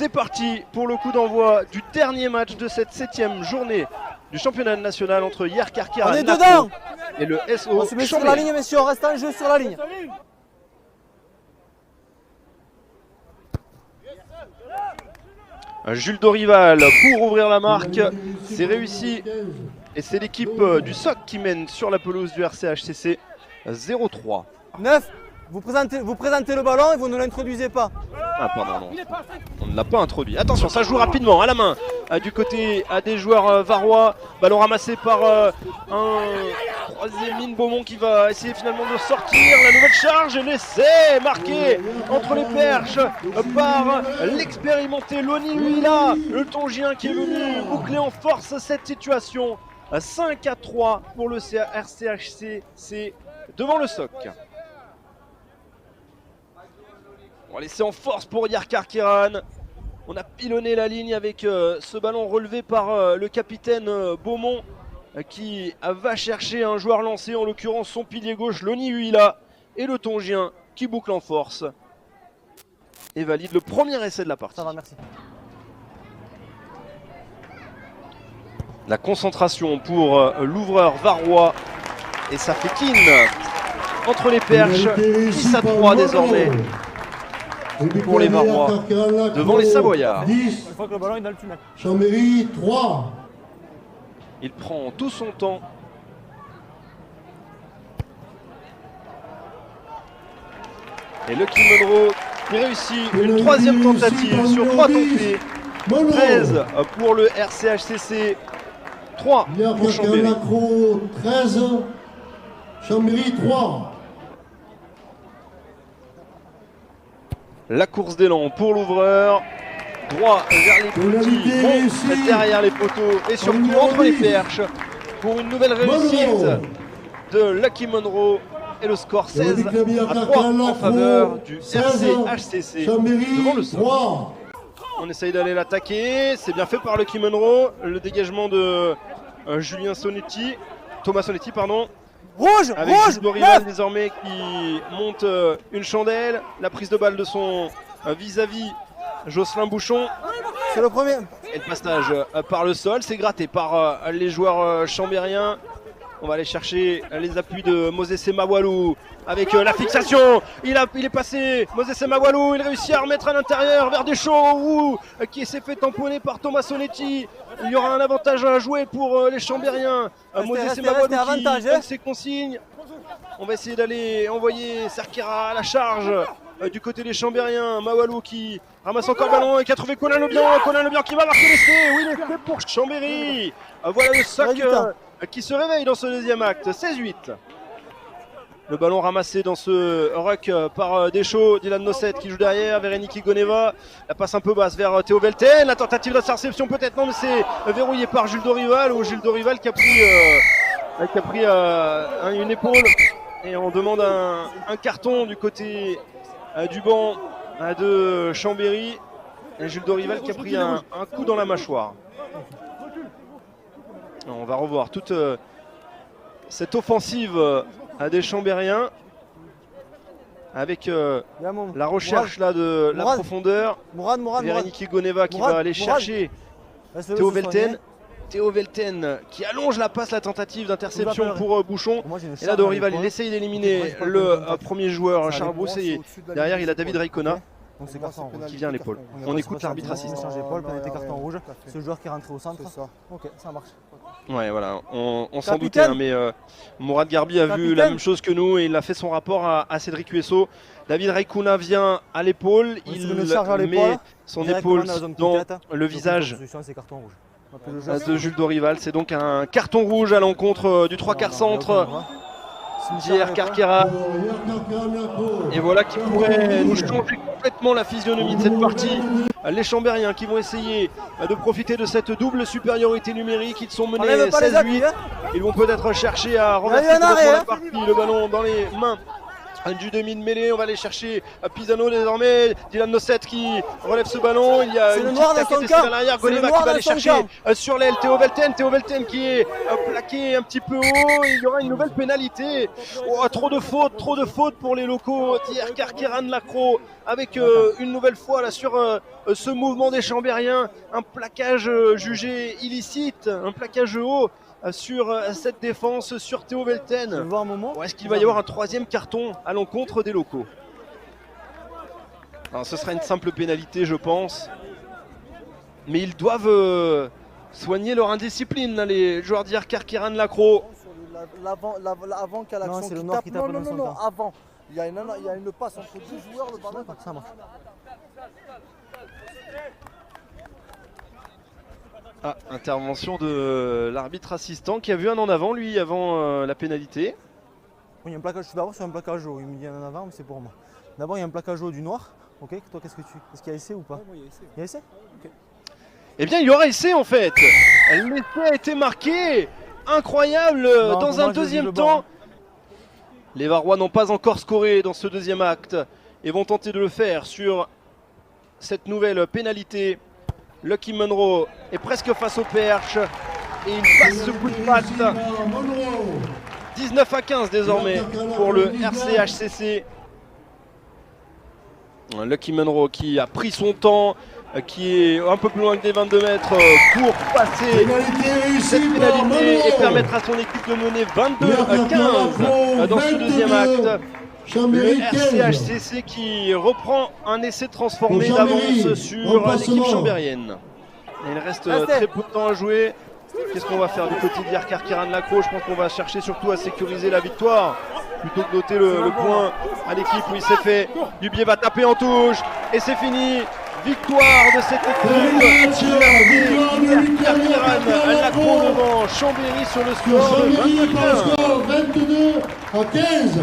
C'est parti pour le coup d'envoi du dernier match de cette 7e journée du championnat national entre Hier Karkira et le SO. On se met sur la ligne, messieurs, on reste en jeu sur la ligne. Jules Dorival pour ouvrir la marque, c'est réussi et c'est l'équipe du SOC qui mène sur la pelouse du RCHCC 0-3. 9, vous présentez le ballon et vous ne l'introduisez pas. Ah pardon, non. On ne l'a pas introduit. Attention, ça joue rapidement à la main du côté des joueurs varois. Ballon ramassé par un troisième ligne Beaumont qui va essayer finalement de sortir. La nouvelle charge et l'essai marqué entre les perches par l'expérimenté Loni Huila, le Tongien qui est venu boucler en force cette situation. 5-3 pour le RCHCC devant le SOC. On va laisser en force pour Hier Karkira. On a pilonné la ligne avec ce ballon relevé par le capitaine Beaumont qui va chercher un joueur lancé, en l'occurrence son pilier gauche, Loni Huila, et le Tongien qui boucle en force et valide le premier essai de la partie. Ça va, merci. La concentration pour l'ouvreur varois et ça fait clean entre les perches, 10-3 désormais. Pour les Varois, devant les Savoyards. Une fois que le ballon est dans le tunnel. Chambéry 3. Il prend tout son temps. Et Lucky Monroe qui réussit une troisième tentative sur 3 tentées. 13 pour le RCHCC, 3 pour Chambéry. Macro 13. Chambéry 3. La course d'élan pour l'ouvreur, droit vers les petits, bon, derrière les poteaux et surtout entre les perches pour une nouvelle réussite de Lucky Monroe et le score 16-3 en faveur du RCHCC devant le SOC. On essaye d'aller l'attaquer, c'est bien fait par Lucky Monroe, le dégagement de Thomas Sonetti pardon. Rouge, avec rouge, Jules Dorival désormais qui monte une chandelle, la prise de balle de son vis-à-vis Jocelyn Bouchon. C'est le premier. Et le passage par le sol, c'est gratté par les joueurs chambériens. On va aller chercher les appuis de Moses Mawalou avec la fixation. Il est passé, Moses Mawalou, il réussit à remettre à l'intérieur vers Deschaux qui s'est fait tamponner par Thomas Sonetti. Il y aura un avantage à jouer pour les Chambériens. Moses Mawalou qui donne ses consignes. On va essayer d'aller envoyer Serkera à la charge du côté des Chambériens. Mawalou qui ramasse encore le ballon et qui a trouvé Colin Lebihan qui va marquer l'essai. Oui, l'essai pour Chambéry. Voilà le SOC qui se réveille dans ce deuxième acte. 16-8. Le ballon ramassé dans ce ruck par Deschaux, Dylan Nosset qui joue derrière, Vérénique Goneva. La passe un peu basse vers Théo Velten. La tentative d'interception peut-être non, mais c'est verrouillé par Jules Dorival. Ou Jules Dorival qui a pris une épaule. Et on demande un carton du côté du banc de Chambéry. Et Jules Dorival qui a pris un coup dans la mâchoire. On va revoir toute cette offensive des Chambériens avec la recherche là de la profondeur. Vérénique Goneva qui va aller chercher Théo Velten. Théo Velten qui allonge la passe, la tentative d'interception pour Bouchon. Et là Dorival il essaye d'éliminer le premier joueur Charles Brousse et derrière il a David Reicona qui vient à l'épaule. On écoute l'arbitre assistant. Carton rouge. C'est le joueur qui est rentré au centre. Ok, ça marche. Ouais, voilà, on s'en doutait, hein, mais Mourad Garbi a vu la même chose que nous et il a fait son rapport à Cédric Huesso. David Reicuna vient à l'épaule, il met son épaule dans le visage de Jules Dorival. C'est donc un carton rouge à l'encontre du 3/4 centre d'Hier Karkira. Et voilà qui pourrait nous changer complètement la physionomie de cette partie. Les Chambériens qui vont essayer de profiter de cette double supériorité numérique. Ils sont menés 16-8. Ils vont peut-être chercher à renverser la partie. Le ballon dans les mains du demi de mêlée. On va aller chercher Pisano désormais. Dylan Nosset qui relève ce ballon. Il y a C'est une le petite noir dans taquette son ici camp. à l'arrière. C'est le Goleva noir qui va dans aller son chercher sur l'aile Théo Velten. Théo Velten qui est plaqué un petit peu haut. Il y aura une nouvelle pénalité. Oh, trop de fautes pour les locaux d'hier. Karkeran Lacro avec une nouvelle fois là sur ce mouvement des Chambériens. Un plaquage jugé illicite, un plaquage haut sur cette défense sur Théo Velten. Je vais voir un moment. Ou est-ce qu'il va y avoir un troisième carton à l'encontre des locaux? Alors, ce sera une simple pénalité, je pense. Mais ils doivent soigner leur indiscipline, là, les joueurs d'hier. Karkeran Lacro. Avant qu'à l'action Non, c'est le qui noir tape. qui tape Non, dans non, son non, camp. avant. Il y a une passe entre deux joueurs, le ballon. Ça marche. Ah, intervention de l'arbitre assistant qui a vu un en avant, lui, avant la pénalité. Oui, il y a un plaquage. Je suis d'abord sur un plaquage haut. Il me dit un en avant, mais c'est pour moi. D'abord, il y a un plaquage haut du noir. Ok, toi, qu'est-ce que tu. Est-ce qu'il y a essai ou pas? il y a essai. Il y a essai? Ok. Eh bien, il y aura essai en fait. L'essai a été marqué. Incroyable Non, pour dans moi, un je dis deuxième le temps. banc. Les Varois n'ont pas encore scoré dans ce deuxième acte et vont tenter de le faire sur cette nouvelle pénalité. Lucky Monroe est presque face au perche et il passe ce coup de patte. 19 à 15 désormais pour le RCHCC. Lucky Monroe qui a pris son temps, qui est un peu plus loin que des 22 mètres pour passer cette pénalité et permettre à son équipe de mener 22 à 15 dans ce deuxième acte. Le RCHCC qui reprend un essai transformé d'avance sur l'équipe chambérienne. Et il reste très peu de temps à jouer. Qu'est-ce qu'on va faire du côté d'hier Karkeran Lacro? Je pense qu'on va chercher surtout à sécuriser la victoire plutôt que noter le point à l'équipe où il s'est fait. Dubier va taper en touche et c'est fini. Victoire de cette équipe. Karkeran Lacro devant Chambéry sur le score de 22 à 15. 22 à 15.